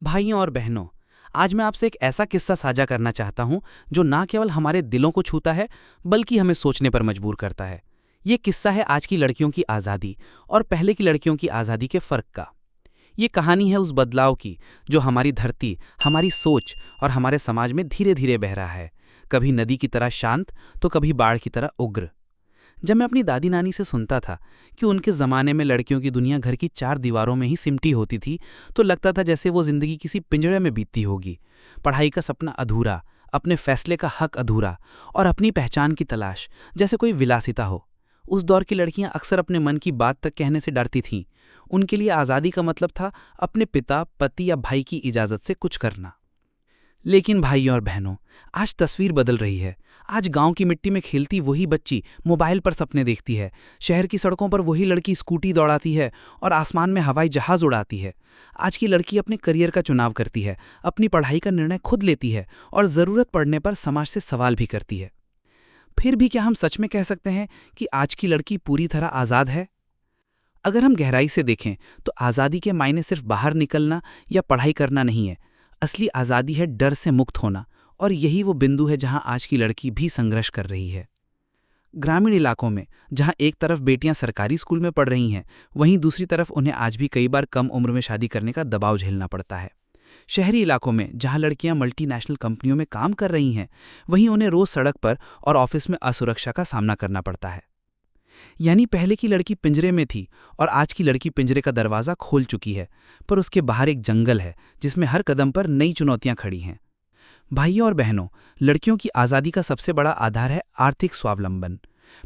भाइयों और बहनों, आज मैं आपसे एक ऐसा किस्सा साझा करना चाहता हूं जो ना केवल हमारे दिलों को छूता है बल्कि हमें सोचने पर मजबूर करता है। ये किस्सा है आज की लड़कियों की आज़ादी और पहले की लड़कियों की आज़ादी के फ़र्क का। ये कहानी है उस बदलाव की जो हमारी धरती, हमारी सोच और हमारे समाज में धीरे धीरे बह रहा है, कभी नदी की तरह शांत तो कभी बाढ़ की तरह उग्र। जब मैं अपनी दादी नानी से सुनता था कि उनके ज़माने में लड़कियों की दुनिया घर की चार दीवारों में ही सिमटी होती थी, तो लगता था जैसे वो ज़िंदगी किसी पिंजरे में बीतती होगी। पढ़ाई का सपना अधूरा, अपने फैसले का हक अधूरा और अपनी पहचान की तलाश जैसे कोई विलासिता हो। उस दौर की लड़कियां अक्सर अपने मन की बात तक कहने से डरती थीं। उनके लिए आज़ादी का मतलब था अपने पिता, पति या भाई की इजाज़त से कुछ करना। लेकिन भाइयों और बहनों, आज तस्वीर बदल रही है। आज गांव की मिट्टी में खेलती वही बच्ची मोबाइल पर सपने देखती है, शहर की सड़कों पर वही लड़की स्कूटी दौड़ाती है और आसमान में हवाई जहाज उड़ाती है। आज की लड़की अपने करियर का चुनाव करती है, अपनी पढ़ाई का निर्णय खुद लेती है और ज़रूरत पड़ने पर समाज से सवाल भी करती है। फिर भी क्या हम सच में कह सकते हैं कि आज की लड़की पूरी तरह आज़ाद है? अगर हम गहराई से देखें तो आज़ादी के मायने सिर्फ बाहर निकलना या पढ़ाई करना नहीं है। असली आज़ादी है डर से मुक्त होना, और यही वो बिंदु है जहां आज की लड़की भी संघर्ष कर रही है। ग्रामीण इलाकों में जहां एक तरफ बेटियां सरकारी स्कूल में पढ़ रही हैं, वहीं दूसरी तरफ उन्हें आज भी कई बार कम उम्र में शादी करने का दबाव झेलना पड़ता है। शहरी इलाकों में जहां लड़कियां मल्टीनेशनल कंपनियों में काम कर रही हैं, वहीं उन्हें रोज सड़क पर और ऑफिस में असुरक्षा का सामना करना पड़ता है। यानी पहले की लड़की पिंजरे में थी और आज की लड़की पिंजरे का दरवाज़ा खोल चुकी है, पर उसके बाहर एक जंगल है जिसमें हर कदम पर नई चुनौतियां खड़ी हैं। भाइयों और बहनों, लड़कियों की आज़ादी का सबसे बड़ा आधार है आर्थिक स्वावलंबन।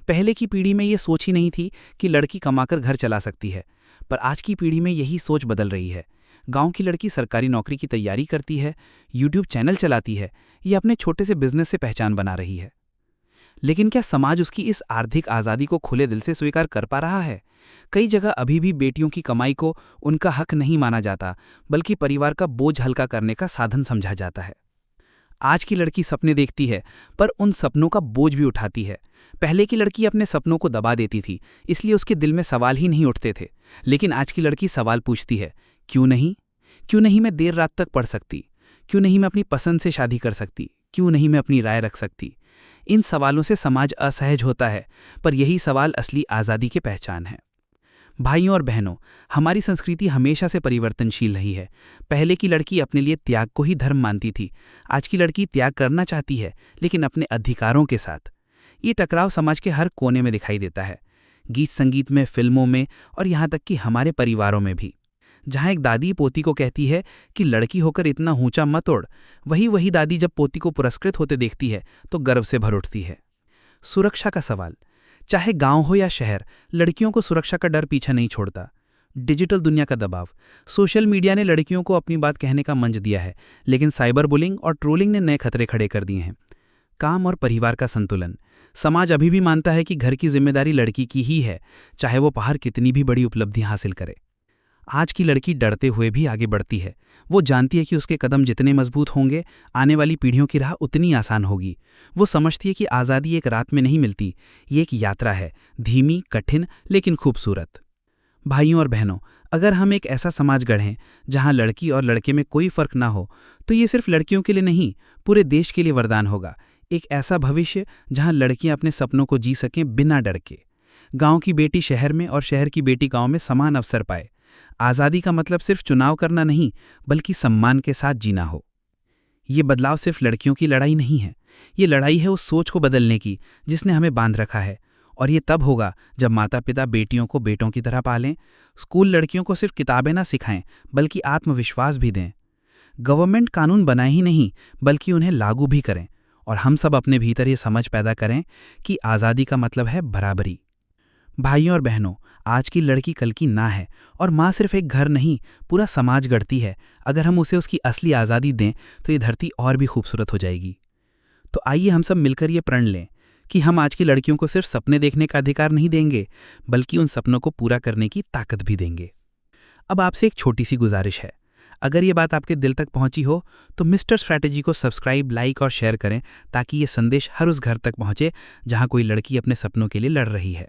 पहले की पीढ़ी में ये सोच ही नहीं थी कि लड़की कमाकर घर चला सकती है, पर आज की पीढ़ी में यही सोच बदल रही है। गांव की लड़की सरकारी नौकरी की तैयारी करती है, यूट्यूब चैनल चलाती है या अपने छोटे से बिजनेस से पहचान बना रही है। लेकिन क्या समाज उसकी इस आर्थिक आज़ादी को खुले दिल से स्वीकार कर पा रहा है? कई जगह अभी भी बेटियों की कमाई को उनका हक नहीं माना जाता, बल्कि परिवार का बोझ हल्का करने का साधन समझा जाता है। आज की लड़की सपने देखती है, पर उन सपनों का बोझ भी उठाती है। पहले की लड़की अपने सपनों को दबा देती थी, इसलिए उसके दिल में सवाल ही नहीं उठते थे। लेकिन आज की लड़की सवाल पूछती है, क्यों नहीं? क्यों नहीं मैं देर रात तक पढ़ सकती? क्यों नहीं मैं अपनी पसंद से शादी कर सकती? क्यों नहीं मैं अपनी राय रख सकती? इन सवालों से समाज असहज होता है, पर यही सवाल असली आज़ादी की पहचान है। भाइयों और बहनों, हमारी संस्कृति हमेशा से परिवर्तनशील रही है। पहले की लड़की अपने लिए त्याग को ही धर्म मानती थी। आज की लड़की त्याग करना चाहती है, लेकिन अपने अधिकारों के साथ। ये टकराव समाज के हर कोने में दिखाई देता है, गीत संगीत में, फिल्मों में और यहाँ तक कि हमारे परिवारों में भी। जहाँ एक दादी पोती को कहती है कि लड़की होकर इतना ऊंचा मत ओढ़, वही दादी जब पोती को पुरस्कृत होते देखती है तो गर्व से भर उठती है। सुरक्षा का सवाल, चाहे गांव हो या शहर, लड़कियों को सुरक्षा का डर पीछा नहीं छोड़ता। डिजिटल दुनिया का दबाव, सोशल मीडिया ने लड़कियों को अपनी बात कहने का मंच दिया है, लेकिन साइबर बुलिंग और ट्रोलिंग ने नए खतरे खड़े कर दिए हैं। काम और परिवार का संतुलन, समाज अभी भी मानता है कि घर की जिम्मेदारी लड़की की ही है, चाहे वो बाहर कितनी भी बड़ी उपलब्धियां हासिल करे। आज की लड़की डरते हुए भी आगे बढ़ती है। वो जानती है कि उसके कदम जितने मजबूत होंगे, आने वाली पीढ़ियों की राह उतनी आसान होगी। वो समझती है कि आज़ादी एक रात में नहीं मिलती, ये एक यात्रा है, धीमी, कठिन लेकिन खूबसूरत। भाइयों और बहनों, अगर हम एक ऐसा समाज गढ़ें जहां लड़की और लड़के में कोई फर्क ना हो, तो ये सिर्फ लड़कियों के लिए नहीं, पूरे देश के लिए वरदान होगा। एक ऐसा भविष्य जहां लड़कियां अपने सपनों को जी सकें बिना डर के। गाँव की बेटी शहर में और शहर की बेटी गाँव में समान अवसर पाए। आज़ादी का मतलब सिर्फ चुनाव करना नहीं, बल्कि सम्मान के साथ जीना हो। ये बदलाव सिर्फ लड़कियों की लड़ाई नहीं है, ये लड़ाई है उस सोच को बदलने की जिसने हमें बांध रखा है। और ये तब होगा जब माता पिता बेटियों को बेटों की तरह पालें, स्कूल लड़कियों को सिर्फ किताबें ना सिखाएं, बल्कि आत्मविश्वास भी दें। गवर्नमेंट कानून बनाए ही नहीं, बल्कि उन्हें लागू भी करें। और हम सब अपने भीतर ये समझ पैदा करें कि आज़ादी का मतलब है बराबरी। भाइयों और बहनों, आज की लड़की कल की ना है, और माँ सिर्फ एक घर नहीं, पूरा समाज गढ़ती है। अगर हम उसे उसकी असली आज़ादी दें तो ये धरती और भी खूबसूरत हो जाएगी। तो आइए हम सब मिलकर ये प्रण लें कि हम आज की लड़कियों को सिर्फ सपने देखने का अधिकार नहीं देंगे, बल्कि उन सपनों को पूरा करने की ताकत भी देंगे। अब आपसे एक छोटी सी गुजारिश है, अगर ये बात आपके दिल तक पहुंची हो तो मिस्टर स्ट्रैटेजी को सब्सक्राइब, लाइक और शेयर करें, ताकि ये संदेश हर उस घर तक पहुंचे जहां कोई लड़की अपने सपनों के लिए लड़ रही है।